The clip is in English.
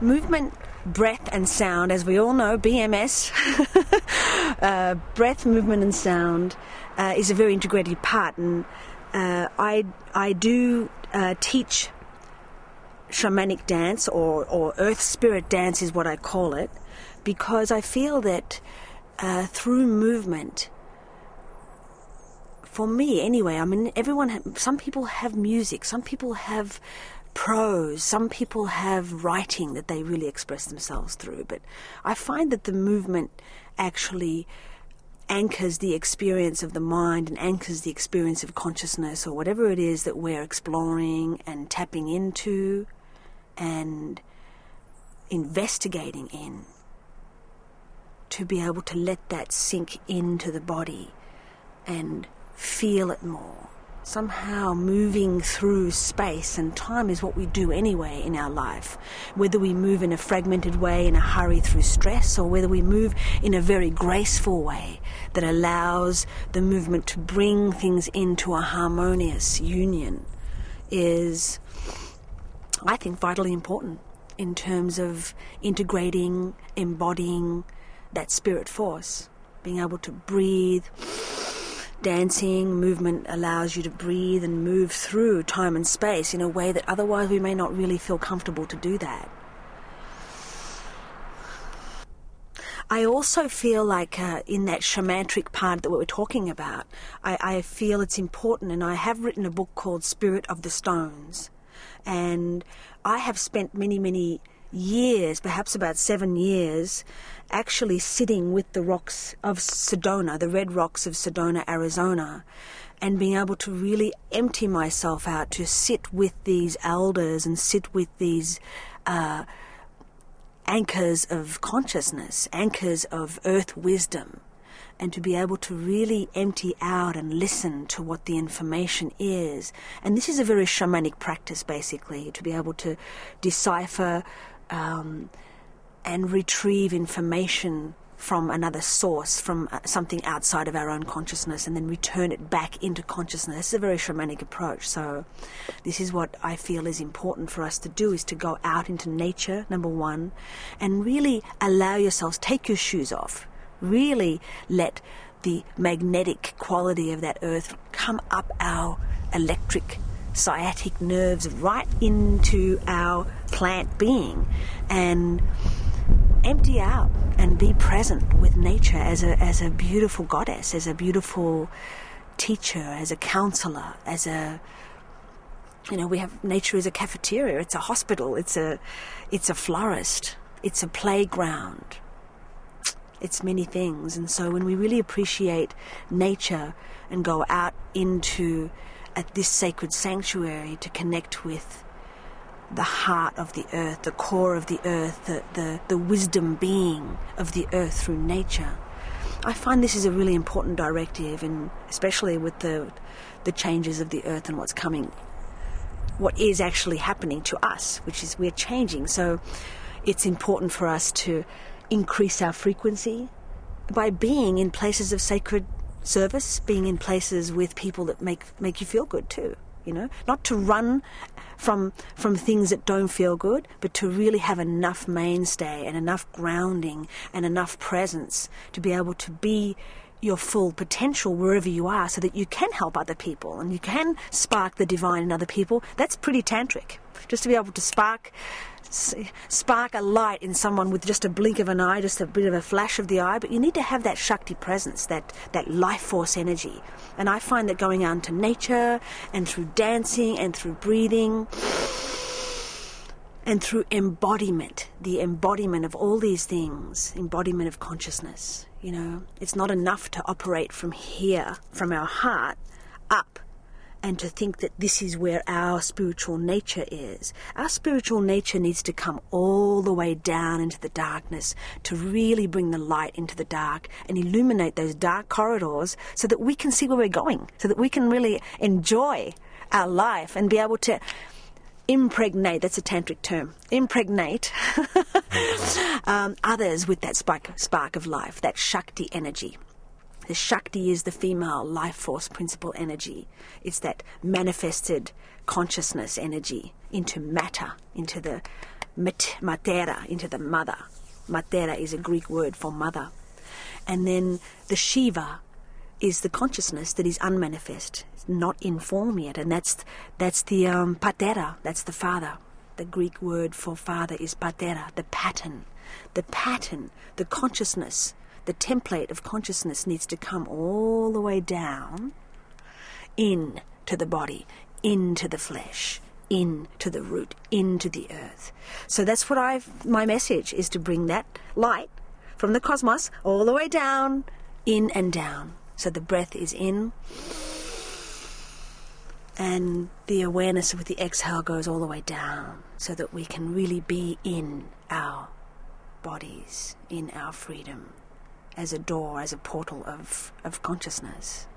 movement, breath and sound, as we all know, BMS, breath, movement and sound is a very integrated part. And I do teach shamanic dance, or earth spirit dance is what I call it, because I feel that through movement, for me anyway, I mean, some people have music, some people have prose, some people have writing that they really express themselves through, but I find that the movement actually anchors the experience of the mind and anchors the experience of consciousness, or whatever it is that we're exploring and tapping into and investigating in, to be able to let that sink into the body and feel it more. Somehow moving through space and time is what we do anyway in our life. Whether we move in a fragmented way, in a hurry through stress, or whether we move in a very graceful way that allows the movement to bring things into a harmonious union, is, I think, vitally important in terms of integrating, embodying that spirit force. Being able to breathe. Dancing, movement allows you to breathe and move through time and space in a way that otherwise we may not really feel comfortable to do that. I also feel like in that shamanic part that we were talking about, I feel it's important, and I have written a book called Spirit of the Stones. And I have spent many years, perhaps about 7 years, actually sitting with the rocks of Sedona, the red rocks of Sedona, Arizona, and being able to really empty myself out to sit with these elders and sit with these anchors of consciousness, anchors of earth wisdom, and to be able to really empty out and listen to what the information is. And this is a very shamanic practice, basically, to be able to decipher and retrieve information from another source, from something outside of our own consciousness, and then return it back into consciousness. This is a very shamanic approach. So this is what I feel is important for us to do, is to go out into nature, number one, and really allow yourselves, take your shoes off, really let the magnetic quality of that earth come up our electric sciatic nerves right into our plant being, and empty out and be present with nature as a beautiful goddess, as a beautiful teacher, as a counselor, as a, we have nature as a cafeteria, it's a hospital, it's a florist, it's a playground, it's many things. And so when we really appreciate nature and go out into at this sacred sanctuary to connect with the heart of the earth, the core of the earth, the wisdom being of the earth through nature, I find this is a really important directive, and especially with the changes of the earth and what's coming, what is actually happening to us, which is we're changing. So it's important for us to increase our frequency by being in places of sacred service, being in places with people that make you feel good too. Not to run from things that don't feel good, but to really have enough mainstay and enough grounding and enough presence to be able to be your full potential wherever you are, so that you can help other people and you can spark the divine in other people. That's pretty tantric. Just to be able to spark a light in someone with just a blink of an eye, just a bit of a flash of the eye, but you need to have that Shakti presence, that life force energy. And I find that going out into nature and through dancing and through breathing and through embodiment, the embodiment of all these things, embodiment of consciousness, it's not enough to operate from here, from our heart, up, and to think that this is where our spiritual nature is. Our spiritual nature needs to come all the way down into the darkness to really bring the light into the dark and illuminate those dark corridors so that we can see where we're going, so that we can really enjoy our life and be able to impregnate, that's a tantric term, impregnate others with that spark of life, that Shakti energy. The Shakti is the female life force principle energy. It's that manifested consciousness energy into matter, into the matera, into the mother. Matera is a Greek word for mother. And then the Shiva is the consciousness that is unmanifest, not in form yet, and that's the patera, that's the father. The Greek word for father is patera, the pattern, the consciousness, the template of consciousness needs to come all the way down into the body, into the flesh, into the root, into the earth. So that's what my message is, to bring that light from the cosmos all the way down, in and down. So the breath is in, and the awareness with the exhale goes all the way down, so that we can really be in our bodies, in our freedom, as a door, as a portal of consciousness.